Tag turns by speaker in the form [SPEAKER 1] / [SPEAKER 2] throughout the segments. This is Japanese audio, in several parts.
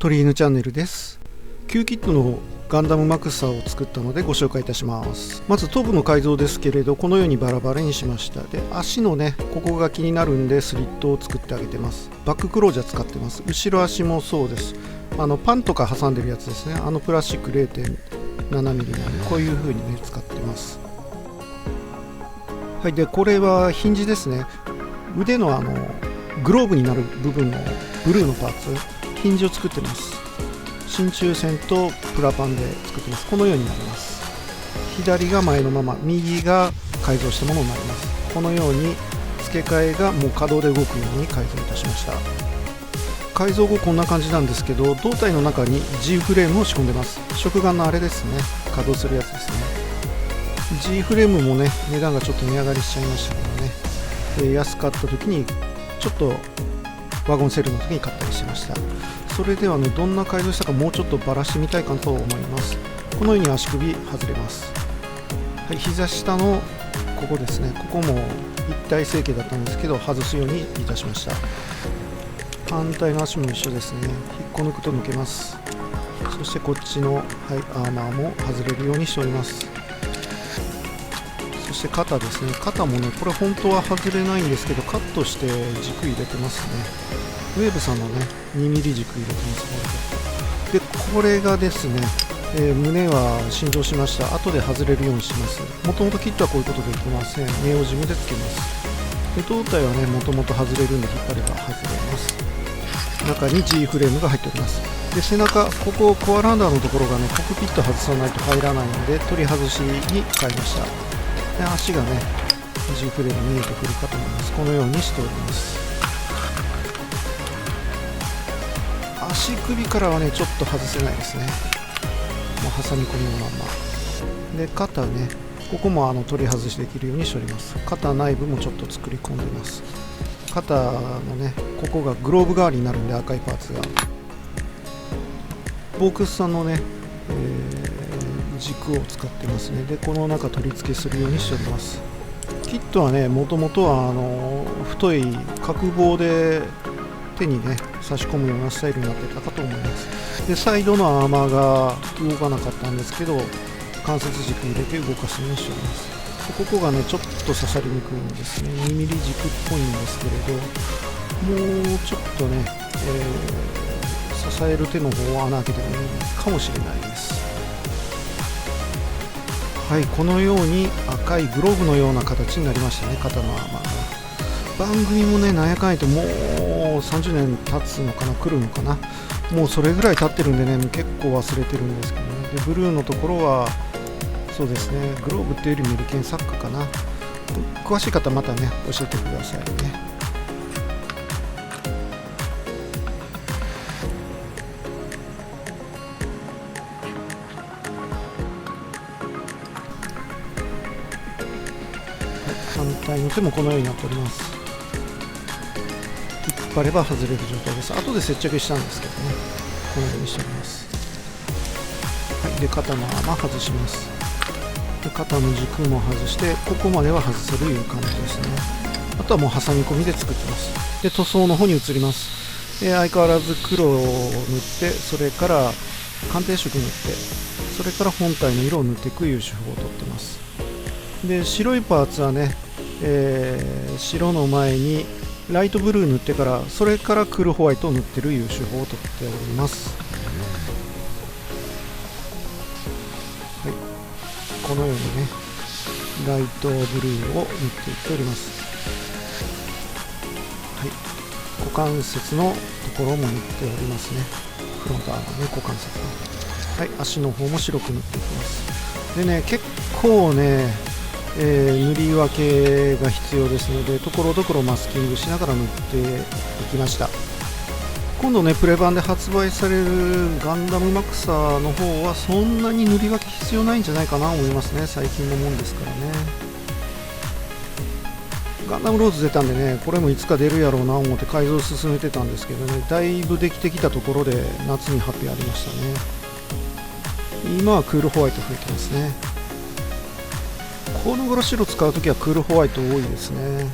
[SPEAKER 1] 鳥犬チャンネルです。旧キットのガンダムマクサーを作ったのでご紹介いたします。まず頭部の改造ですけれど、このようにバラバラにしました。で、足のね、ここが気になるんでスリットを作ってあげてます。バッククロージャー使ってます。後ろ足もそうです。パンとか挟んでるやつですね。プラスチック 0.7 ミリのこういう風にね使ってます。はい、でこれはヒンジですね。腕のグローブになる部分のブルーのパーツ、ヒンジを作ってます。真鍮線とプラパンで作ってます。このようになります。左が前のまま、右が改造したものになります。このように付け替えがもう可動で動くように改造いたしました。改造後こんな感じなんですけど、胴体の中に G フレームを仕込んでます。食玩のあれですね、稼働するやつですね。G フレームもね、値段がちょっと値上がりしちゃいましたけどね、安かった時にちょっとワゴンセールの時に買ったりしました。それではね、どんな改造したかもうちょっとバラしてみたいかと思います。このように足首外れます。はい、膝下のここですね、ここも一体成形だったんですけど外すようにいたしました。反対の足も一緒ですね。引っこ抜くと抜けます。そしてこっちの、はい、アーマーも外れるようにしております。そして肩ですね。肩もね、これ本当は外れないんですけどカットして軸入れてますね。ウェーブさんのね 2mm 軸入れてます。でこれがですね、胸は新調しました。後で外れるようにします。もともとキットはこういうことできません。ネオジムでつけます。で胴体はね、もともと外れるんで引っ張れば外れます。中に G フレームが入っております。で背中、ここコアランダーのところがね、コックピット外さないと入らないので取り外しに変えました。で足がね G フレーム見えてくるかと思います。このようにしております。足首からはねちょっと外せないですね。もう挟み込みのままで、肩ね、ここも取り外しできるようにしております。肩内部もちょっと作り込んでます。肩のね、ここがグローブ代わりになるんで、赤いパーツがボークスさんのね、軸を使ってますね。でこの中取り付けするようにしております。キットはね、もともとは太い角棒で手にね差し込むようなスタイルになってたかと思います。でサイドのアーマーが動かなかったんですけど、関節軸入れて動かすようにしております。でここがねちょっと刺さりにくいんですね。2mm 軸っぽいんですけれど、もうちょっとね、支える手の方を穴開けてもいいかもしれないです。はい、このように赤いグローブのような形になりましたね、肩のアーマーが。番組もね、なんやかんやともう30年経つのかな、来るのかな、もうそれぐらい経ってるんでね、結構忘れてるんですけどね。でブルーのところはそうですね、グローブっていうよりメルケンサックかな。詳しい方またね教えてくださいね。反対の手もこのようになっております。引っ張れば外れる状態です。後で接着したんですけどね、このようにしております。はい、で肩のアーマー外します。で肩の軸も外して、ここまでは外せるという感じですね。あとはもう挟み込みで作ってます。で塗装の方に移ります。相変わらず黒を塗って、それから鑑定色塗って、それから本体の色を塗っていくという手法をとってます。で白いパーツはね、白の前にライトブルー塗ってから、それからクールホワイトを塗ってるいう手法をとっております。はい、このようにねライトブルーを塗っていっております。はい、股関節のところも塗っておりますね。フロントアーマーね、股関節の。はい、足の方も白く塗っていきます。でね、結構ね塗り分けが必要ですので、ところどころマスキングしながら塗っていきました。今度ねプレ版で発売されるガンダムマクサーの方はそんなに塗り分け必要ないんじゃないかなと思いますね。最近のもんですからね。ガンダムローズ出たんでね、これもいつか出るやろうな思って改造を進めてたんですけどね、だいぶできてきたところで夏に発表ありましたね。今はクールホワイト増えてますね。この頃白使うときはクールホワイト多いですね。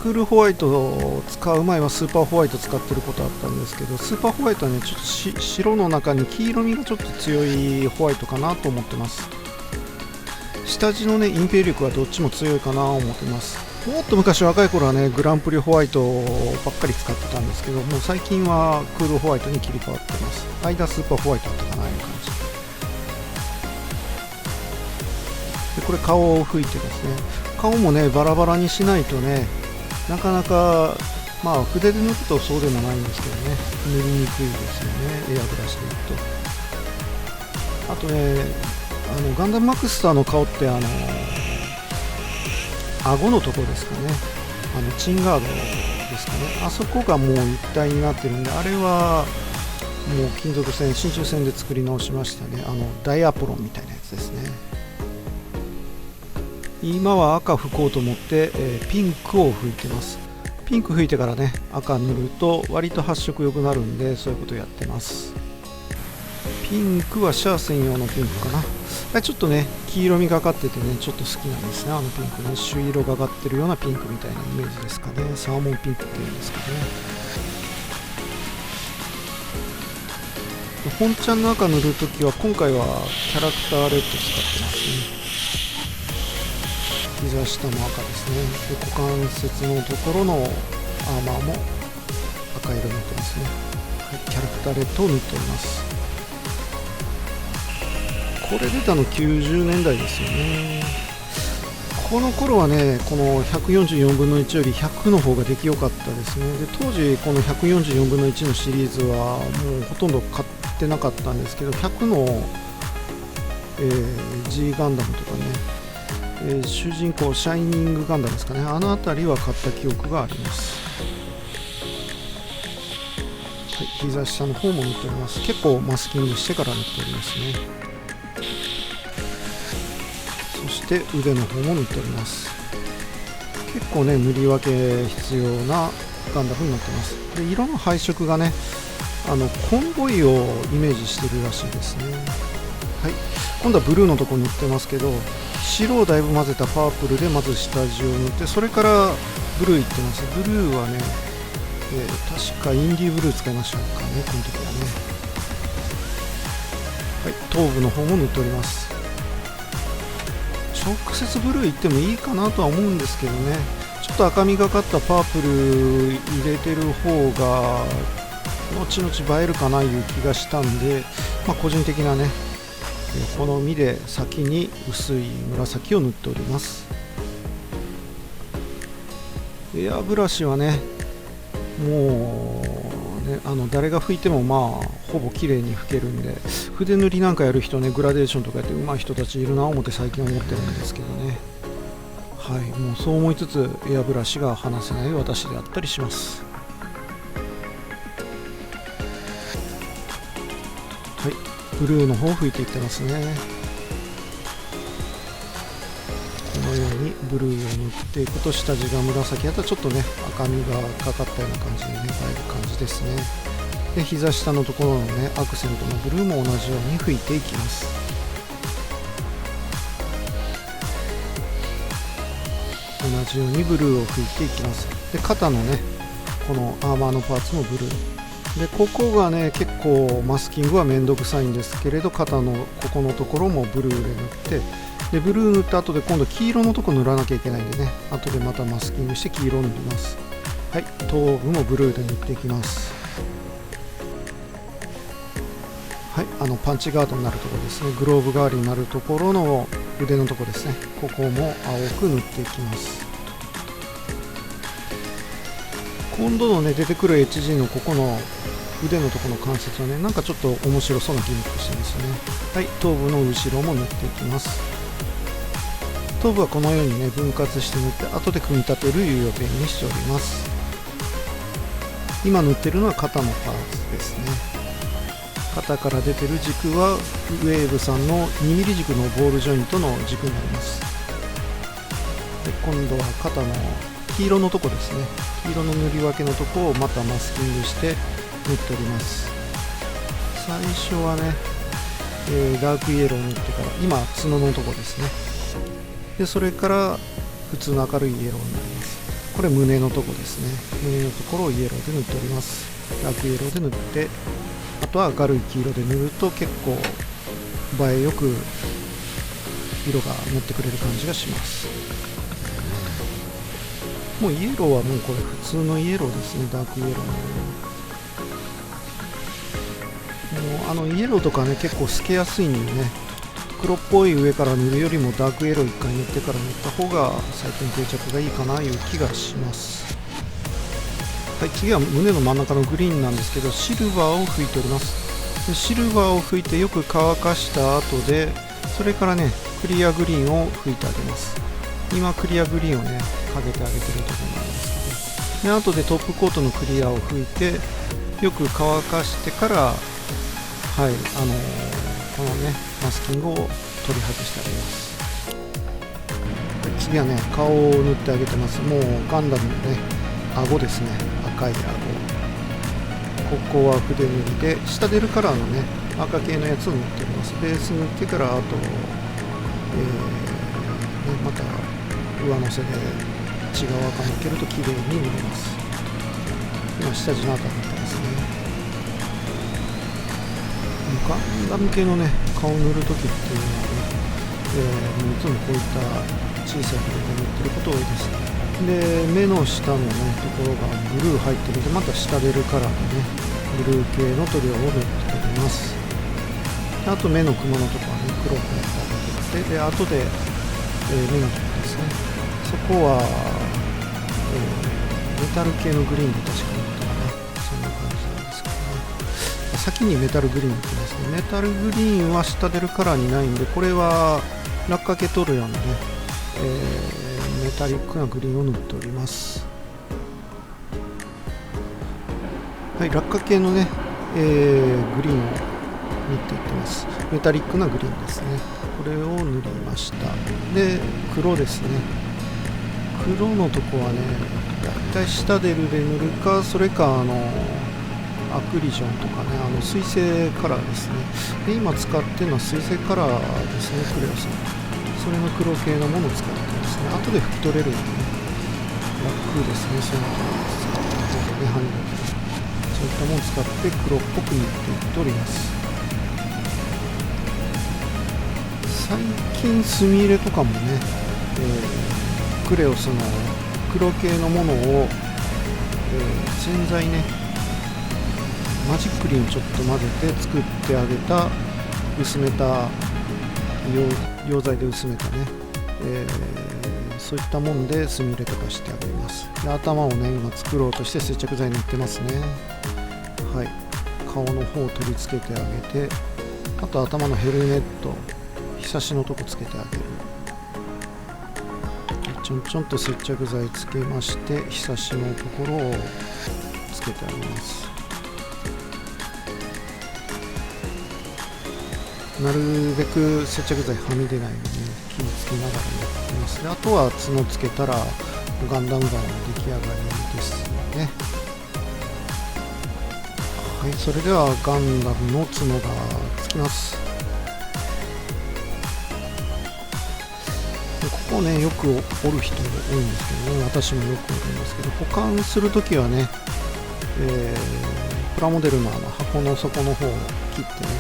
[SPEAKER 1] クールホワイトを使う前はスーパーホワイト使ってることあったんですけど、スーパーホワイトはねちょっと白の中に黄色みがちょっと強いホワイトかなと思ってます。下地のねインペリ力はどっちも強いかなと思ってます。もっと昔若い頃はねグランプリホワイトばっかり使ってたんですけど、もう最近はクールホワイトに切り替わってます。間スーパーホワイトだったかな、ああいう感じで。これ顔を拭いてですね、顔もねバラバラにしないとねなかなか、まあ筆で塗るとそうでもないんですけどね、塗りにくいですよね、エアブラシでいくと。あとねガンダムマクスターの顔って顎のとこですかね、チンガードですかね、あそこがもう一体になってるんで、あれはもう金属線真鍮線で作り直しましたね。ダイアポロンみたいなやつですね。今は赤拭こうと思って、ピンクを拭いてます。ピンク拭いてからね赤塗ると割と発色良くなるんで、そういうことやってます。ピンクはシャア専用のピンクかな。ちょっとね黄色みがかっててねちょっと好きなんですね、ピンクね。朱色がかってるようなピンクみたいなイメージですかね。サーモンピンクっていうんですかね。本ちゃんの赤塗るときは今回はキャラクターレッド使ってますね。膝下も赤ですね。で股関節のところのアーマーも赤色になってますね。はい、キャラクターレッドを塗っております。これ出たの90年代ですよね。この頃はねこの144分の1より100の方が出来良かったですね。で当時この144分の1のシリーズはもうほとんど買ってなかったんですけど、100の、G ガンダムとかね、主人公シャイニングガンダムですかね、あの辺りは買った記憶があります。はい、膝下の方も塗っております。結構マスキングしてから塗っておりますね。そして腕の方も塗っております。結構ね塗り分け必要なガンダムになってます。で色の配色がねコンボイをイメージしてるらしいですね。はい、今度はブルーのとこ塗ってますけど、白をだいぶ混ぜたパープルでまず下地を塗って、それからブルーいってます。ブルーはね、確かインディーブルー使いましたかね、この時はね。はい、頭部の方も塗っております。直接ブルーいってもいいかなとは思うんですけどね、ちょっと赤みがかったパープル入れてる方が後々映えるかないう気がしたんで、個人的なね好みで先に薄い紫を塗っております。エアブラシはねもうね誰が拭いてもほぼ綺麗に拭けるんで、筆塗りなんかやる人ねグラデーションとかやって上手い人たちいるな思って最近思ってるんですけどね。はい、もうそう思いつつエアブラシが離せない私であったりします。はい、ブルーの方を拭いていってますね。このようにブルーを塗っていくと下地が紫だとちょっとね赤みがかかったような感じでね映える感じですね。で膝下のところのねアクセントのブルーも同じように拭いていきます。同じようにブルーを拭いていきます。で肩のねこのアーマーのパーツもブルーで、ここがね結構マスキングはめんどくさいんですけれど、肩のここのところもブルーで塗って、でブルー塗った後で今度黄色のとこ塗らなきゃいけないんでね、後でまたマスキングして黄色を塗ります。はい、頭部もブルーで塗っていきます。はい、パンチガードになるところですね、グローブ代わりになるところの腕のところですね、ここも青く塗っていきます。今度のね出てくる HG のここの腕のところの関節はねなんかちょっと面白そうなギミックしてますね。はい、頭部の後ろも塗っていきます。頭部はこのようにね分割して塗って後で組み立てるいう予定にしております。今塗ってるのは肩のパーツですね。肩から出てる軸はウェーブさんの 2mm 軸のボールジョイントの軸になります。で今度は肩の黄色のとこですね、黄色の塗り分けのとこをまたマスキングして塗っております。最初はね、ダークイエローを塗ってから今角のとこですね。でそれから普通の明るいイエローになります。ここれ胸のとこですね。胸のところをイエローで塗っております。ダークイエローで塗って、あとは明るい黄色で塗ると結構映えよく色が乗ってくれる感じがします。もうイエローはもうこれ普通のイエローですね。ダークイエローの。もうイエローとかね、結構透けやすいんでね、黒っぽい上から塗るよりもダークイエロー1回塗ってから塗った方が最近定着がいいかないう気がします。はい、次は胸の真ん中のグリーンなんですけど、シルバーを拭いております。でシルバーを拭いてよく乾かした後で、それからね、クリアグリーンを拭いてあげます。今クリアグリーンをね、かけてあげてるところなんですけど、で後でトップコートのクリアを拭いてよく乾かしてから、はい、このね、マスキングを取り外してあげます。次はね、顔を塗ってあげてます。もうガンダムのね、顎ですね、赤い顎。ここは筆塗りで、下出るカラーのね、赤系のやつを塗っております。ベース塗ってから、あと、また上乗せで内側から抜けると綺麗に塗れます。今、下地の赤になってますね。ガンダム系のね、顔を塗るときっていうのはね、もういつもこういった小さい筆で塗ってること多いですね。で目の下のねところがブルー入ってるので、また下出るカラーのねブルー系の塗料を塗っております。あと目のクマのところはね黒くなってあげて、で後で、目のところですね、そこは、メタル系のグリーンで確かに塗ったかな、そんな感じなんですけどね。先にメタルグリーン塗ってますね。メタルグリーンは下出るカラーにないんで、これは落下系塗料のね、メタリックなグリーンを塗っております。はい、落下系のね、グリーンを塗っていってます。メタリックなグリーンですね。これを塗りました。で、黒ですね。黒のとこはね、だいたい下出るで塗るか、それかアクリジョンとかね、水性カラーですね。で、今使ってるのは水性カラーですね、クレオさん。それの黒系のものを使ってますね。後で拭き取れるんで、ね、楽ですね。そういうのを使って、ハンドルそういったものを使って黒っぽく塗っていっております。最近墨入れとかもね、クレオスの黒系のものを、洗剤ね、マジックリンをちょっと混ぜて作ってあげた薄めた溶剤で薄めたね、そういったもんで墨入れとかしてあげます。で頭をね今作ろうとして接着剤塗ってますね。はい、顔の方を取り付けてあげて、あと頭のヘルメットひさしのとこつけてあげる。ちょんちょんと接着剤つけまして、ひさしのところをつけてあげます。なるべく接着剤はみ出ないように気をつけながらやってます。であとは角つけたらガンダムガンの出来上がりですね。はい、それではガンダムの角がつきます。ここねよく折る人多いんですけどね、私もよく折るんですけど、保管するときはね、プラモデルの箱の底の方を切ってね、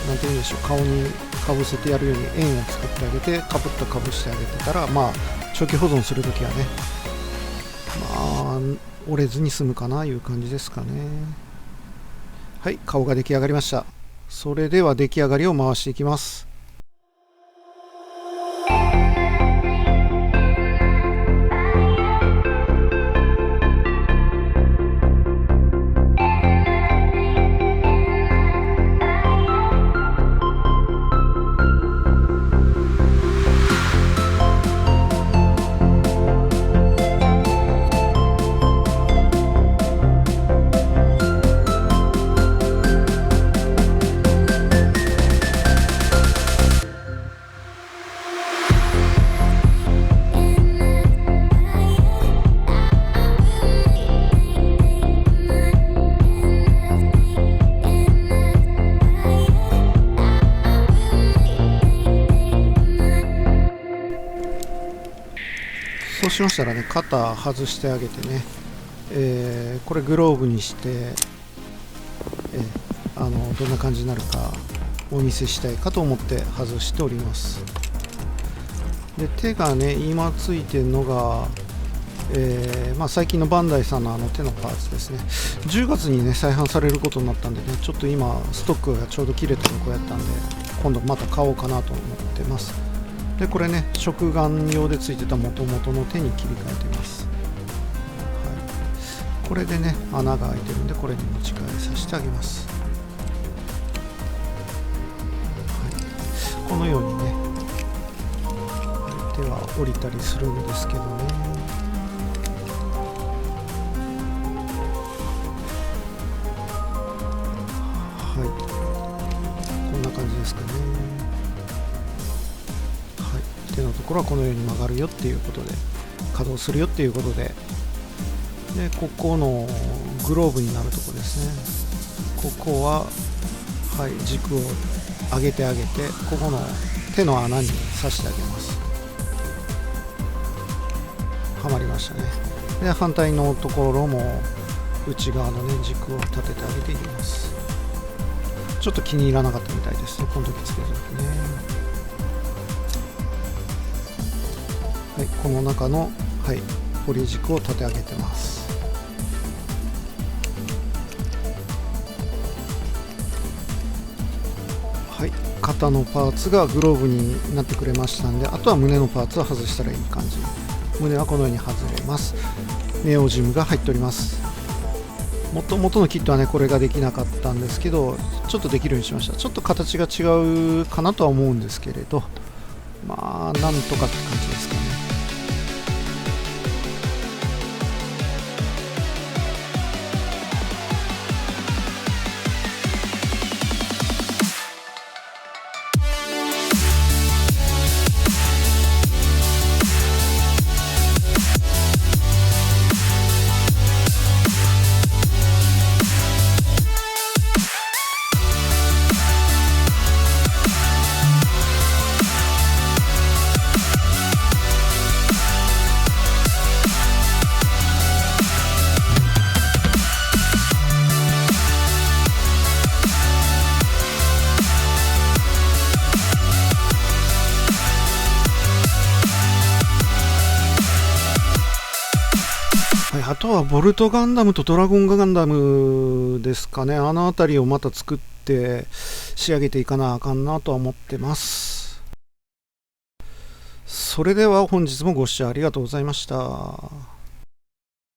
[SPEAKER 1] なんて言うんでしょう、顔にかぶせてやるように円を作ってあげて、かぶったかぶしてあげてたら、まあ長期保存するときはね、まあ折れずに済むかないう感じですかね。はい、顔が出来上がりました。それでは出来上がりを回していきます。そうしましたらね、肩外してあげてね、これグローブにして、どんな感じになるかお見せしたいかと思って外しております。で、手がね今ついてるのが、最近のバンダイさんの手のパーツですね。10月にね再販されることになったんでね、ちょっと今ストックがちょうど切れたとこやったんで、今度また買おうかなと思ってます。で、これね食玩用でついてた元々の手に切り替えてます。これでね穴が開いてるんで、これに持ち替えさせてあげます。このようにね、手は降りたりするんですけどね。はい、こんな感じですかね。はい、手のところはこのように曲がるよっていうことで、稼働するよっていうことで、でここのグローブになるところですね。ここは、はい、軸を上げてあげて、ここの手の穴に刺してあげます。はまりましたね。で、反対のところも内側のね軸を立ててあげていきます。ちょっと気に入らなかったみたいですね、この時つけた時ね。はい、この中の、はい、ポリ軸を立て上げてます。はい、肩のパーツがグローブになってくれましたんで、あとは胸のパーツを外したらいい感じ。胸はこのように外れます。ネオジムが入っております。元々のキットはねこれができなかったんですけど、ちょっとできるようにしました。ちょっと形が違うかなとは思うんですけれど、まあなんとかって感じですかね。はい、あとはボルトガンダムとドラゴンガンダムですかね。あの辺りをまた作って仕上げていかなあかんなとは思ってます。それでは本日もご視聴ありがとうございました。